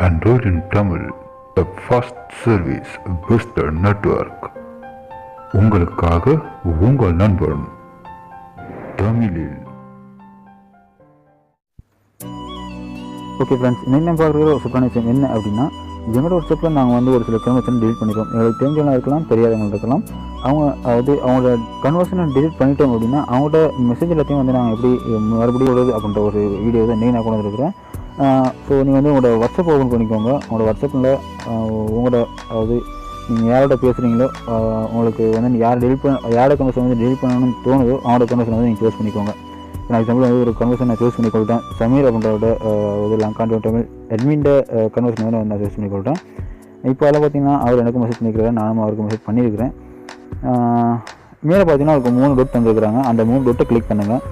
Android in Tamil, the first service with the network. உங்களுக்காக உங்கள் நண்பன் தமிழில். ஓகே ஃப்ரெண்ட்ஸ், இன்னைக்கு நம்ம பார்க்குற ஒரு சூப்பரான விஷயம் என்ன அப்படின்னா, எங்களோட வாட்ஸ்அப்பில் நாங்கள் ஒரு சில கன்வர்ஷன் டெலிட் பண்ணிடுவோம். எங்களுக்கு தெரிஞ்சவங்க இருக்கலாம், தெரியாதவங்க இருக்கலாம். அவங்களோட கன்வர்ஷனை டெலிட் பண்ணிட்டோம் அப்படின்னா அவங்கள்ட்ட மெசேஜ் எல்லாத்தையும் நாங்கள் எப்படி மறுபடியும் வருது அப்படின்ற ஒரு வீடியோ தான் நான் கொண்டு வந்துருக்கிறேன். ஸோ நீங்கள் உங்களோட வாட்ஸ்அப் ஓப்பன் பண்ணிக்கோங்க. உங்களோட வாட்ஸ்அப்பில் நீங்கள் யாரோட பேசுகிறீங்களோ, உங்களுக்கு யார் யாரோட கன்வர்ஷன் டெலிட் பண்ணணும்னு தோணுதோ அவங்களோட கன்வர்ஷன் நீங்கள் சூஸ் பண்ணிக்கோங்க. நான் எக்ஸாம்பிள் ஒரு கன்வர்ஷன் நான் சூஸ் பண்ணி கொள்கிறேன். சமீர் அப்படின்றோட லங்காண்டி தமிழ் அட்மின்ட கன்வர்ஷன் நான் சூஸ் பண்ணி கொள்கிறேன். இப்போ அதில் பார்த்தீங்கன்னா அவர் எனக்கு மெசேஜ் பண்ணிக்கிறேன், நானும் அவருக்கு மெசேஜ் பண்ணியிருக்கிறேன். மேலே பார்த்தீங்கன்னா அவருக்கு 3 டொட் தந்துருக்குறாங்க. அந்த 3 டொட்டை கிளிக் பண்ணுங்கள்.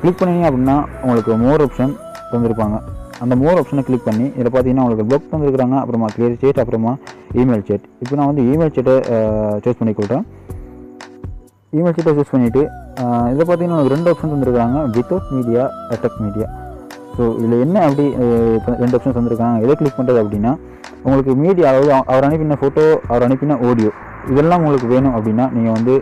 கிளிக் பண்ணிங்க அப்படின்னா உங்களுக்கு மோர் ஆப்ஷன் தந்துருப்பாங்க. அந்த மோர் ஆப்ஷனை கிளிக் பண்ணி இதில் பார்த்தீங்கன்னா உங்களுக்கு ப்ளாக் தந்துருக்குறாங்க. அப்புறமா கிளியர் சேட், அப்புறமா இமெயில் சேட். இப்போ நான் இமெயில் சேட்டை சூஸ் பண்ணிக்கொள்கிறேன். இமெயில் சேட்டை சூஸ் பண்ணிவிட்டு இதில் பார்த்தீங்கன்னா உங்களுக்கு 2 ஆப்ஷன் தந்துருக்காங்க, without media, attach media. So இதில் என்ன அப்படி 2 ஆப்ஷன் தந்துருக்காங்க. எதை கிளிக் பண்ணுறது அப்படின்னா, உங்களுக்கு மீடியா, அதாவது அவர் அனுப்பின ஃபோட்டோ, அவர் அனுப்பின ஆடியோ, இதெல்லாம் உங்களுக்கு வேணும் அப்படின்னா நீங்கள்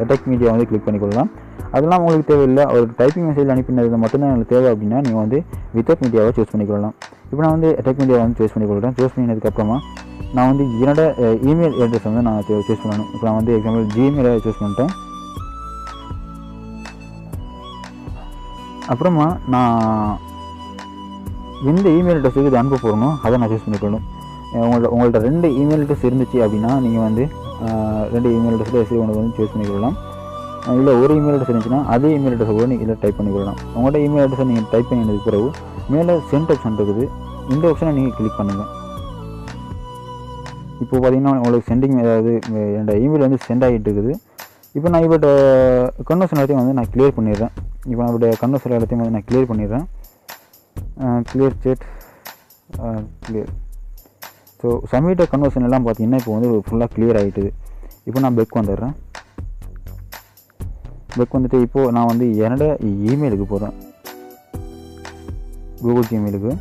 அட்டாக் மீடியா கிளிக் பண்ணிக்கொள்ளலாம். அதெல்லாம் உங்களுக்கு தேவையில்லை, அவருக்கு டைப்பிங் மெசேஜ் அனுப்பினது மட்டும்தான் எனக்கு தேவை அப்படின்னா நீங்கள் வித்தவுட் மீடியாவை சூஸ் பண்ணிக்கொள்ளலாம். இப்போ நான் அட்டாக் மீடியாவை சூஸ் பண்ணிக்கொள்கிறேன். சூஸ் பண்ணினதுக்கப்புறமா நான் என்னோட இமெயில் அட்ரஸ் நான் சூஸ் பண்ணணும். இப்போ நான் எக்ஸாம்பிள் ஜிமெயிலை சூஸ் பண்ணிட்டேன். அப்புறமா நான் எந்த இமெயில் அட்ரஸுக்கு இது அனுப்ப போகிறனோ அதை நான் சூஸ் பண்ணிக்கொள்ளணும். உங்கள்கிட்ட 2 இமெயில் அட்ரஸ் இருந்துச்சு அப்படின்னா நீங்கள் 2 இமெயில் அட்ரஸில் ஒன்று சூஸ் பண்ணிக்கொள்ளலாம். இல்லை ஒரு இமெயில் அட்ரஸ் இருந்துச்சுன்னா அதே இமெயில் அட்ரஸை கூட நீங்கள் இதில் டைப் பண்ணிக்கொள்ளலாம். உங்களோட இமெயில் அட்ரஸை நீங்கள் டைப் பண்ணினதுக்கு பிறகு மேலே சென்ட் ஆப்ஷன் இருக்குது. இந்த ஆப்ஷனை நீங்கள் கிளிக் பண்ணுங்கள். இப்போ பார்த்தீங்கன்னா உங்களுக்கு சென்டிங், அதாவது என்னோட இமெயில் சென்ட் ஆகிட்டு இருக்குது. இப்போ நான் இவரோட கன்வர்ஷன் எல்லாத்தையும் நான் கிளியர் பண்ணிடுறேன். இப்போ நான் இவருடைய கன்வர்ஷன் எல்லாத்தையும் நான் கிளியர் பண்ணிடுறேன். Clear chat, clear. So submit conversion எல்லாம் பார்த்தீங்கன்னா இப்போ ஃபுல்லாக கிளியர் ஆகிட்டுது. இப்போ நான் பெக் வந்துடுறேன். பெக் வந்துட்டு இப்போது நான் என்னோட இமெயிலுக்கு போகிறேன், கூகுள் ஜிமெயிலுக்கு.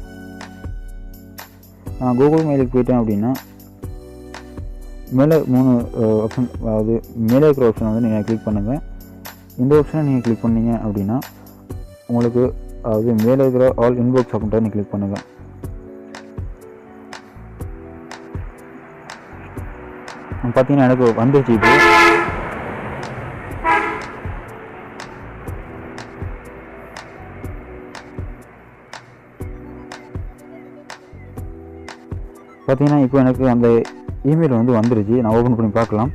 நான் கூகுள் மெயிலுக்கு போயிட்டேன் அப்படின்னா மேலே 3 ஆப்ஷன், அதாவது மேலே இருக்கிற ஆப்ஷன் நீங்கள் கிளிக் பண்ணுங்கள். இந்த ஆப்ஷனை நீங்கள் கிளிக் பண்ணிங்க அப்படின்னா உங்களுக்கு மேலே இருக்கிற ஆல் இன்பாக்ஸ் அப்படின்றத நீங்கள் கிளிக் பண்ணுங்கள். பார்த்தீங்கன்னா எனக்கு வந்துருச்சு. இப்போ பார்த்தீங்கன்னா இப்போ எனக்கு அந்த இமெயில் வந்துருச்சு. நான் ஓப்பன் பண்ணி பார்க்கலாம்.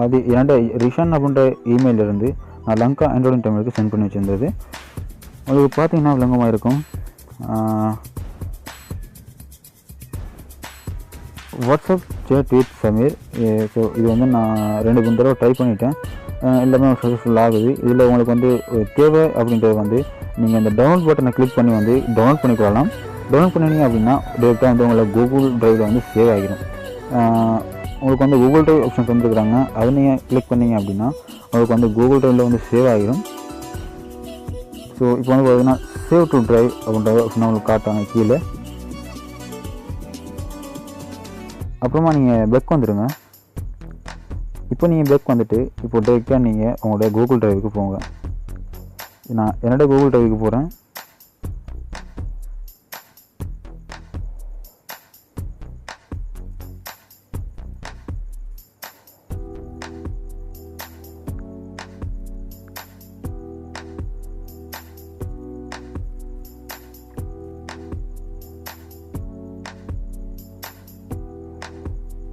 அது என்னோட ரிஷன் அப்படின்ற இமெயிலிருந்து நான் லங்கா ஆண்ட்ராய்டு தமிழுக்கு சென்ட் பண்ணி வச்சுருந்தது. உங்களுக்கு பார்த்தீங்கன்னா விளங்கமாக இருக்கும். WhatsApp chat with Sameer. So இது நான் 2-3 தடவை ட்ரை பண்ணிட்டேன், எல்லாமே சக்ஸஸ்ஃபுல் ஆகுது. இதில் உங்களுக்கு தேவை அப்படின்றது நீங்கள் அந்த டவுன்லோட் பட்டனை கிளிக் பண்ணி டவுன்லோட் பண்ணிக்கொள்ளலாம். டவுன்லோட் பண்ணிங்க அப்படின்னா டேரெக்டாக உங்களுக்கு கூகுள் ட்ரைவில் சேவ் ஆகிடும். உங்களுக்கு கூகுள் ட்ரைவ் ஆப்ஷன் தந்துருக்குறாங்க. அதை நீங்கள் கிளிக் பண்ணிங்க அப்படின்னா உங்களுக்கு கூகுள் ட்ரைவில் சேவ் ஆகிடும். ஸோ இப்போ பார்த்தீங்கன்னா சேவ் டு ட்ரைவ் அப்படின்ற ஆப்ஷன் உங்களுக்கு காட்டாங்க கீழே. அப்புறமா நீங்கள் பெக் வந்துடுங்க. இப்போ நீங்கள் பெக் வந்துட்டு இப்போ டேரெக்டாக நீங்கள் உங்களோட கூகுள் ட்ரைவுக்கு போங்க. நான் என்னோட கூகுள் ட்ரைவுக்கு போகிறேன்.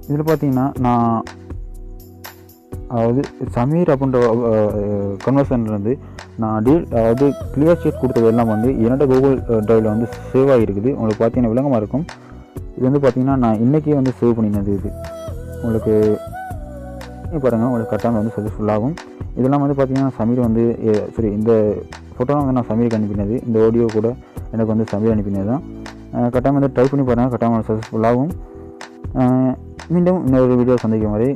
இதில் பார்த்தீங்கன்னா நான் சமீர் அப்படின்ற கன்வர்ஷன்லேருந்து நான் கிளியர் சேட் கொடுத்தது எல்லாம் என்னோட கூகுள் ட்ரைவில் சேவ் ஆகிருக்குது. உங்களுக்கு பார்த்தீங்கன்னா விளங்கமாக இருக்கும். இது பார்த்தீங்கன்னா நான் இன்றைக்கே சேவ் பண்ணினது. இது உங்களுக்கு பாருங்கள், உங்களுக்கு கரெக்டாக சக்ஸஸ்ஃபுல்லாகும். இதெல்லாம் பார்த்தீங்கன்னா சமீர் சரி, இந்த ஃபோட்டோலாம் நான் சமீருக்கு அனுப்பினது. இந்த ஆடியோ கூட எனக்கு சமீர் அனுப்பினது தான். கரெக்டாக ட்ரை பண்ணி பாருங்கள், கரெக்டாக சக்ஸஸ்ஃபுல்லாகும். மீண்டும் இன்னொரு வீடியோ சந்திக்கும் வரை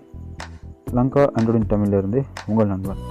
லங்கா ஆண்ட்ராய்டு தமிழிலிருந்து உங்கள் நண்பன்.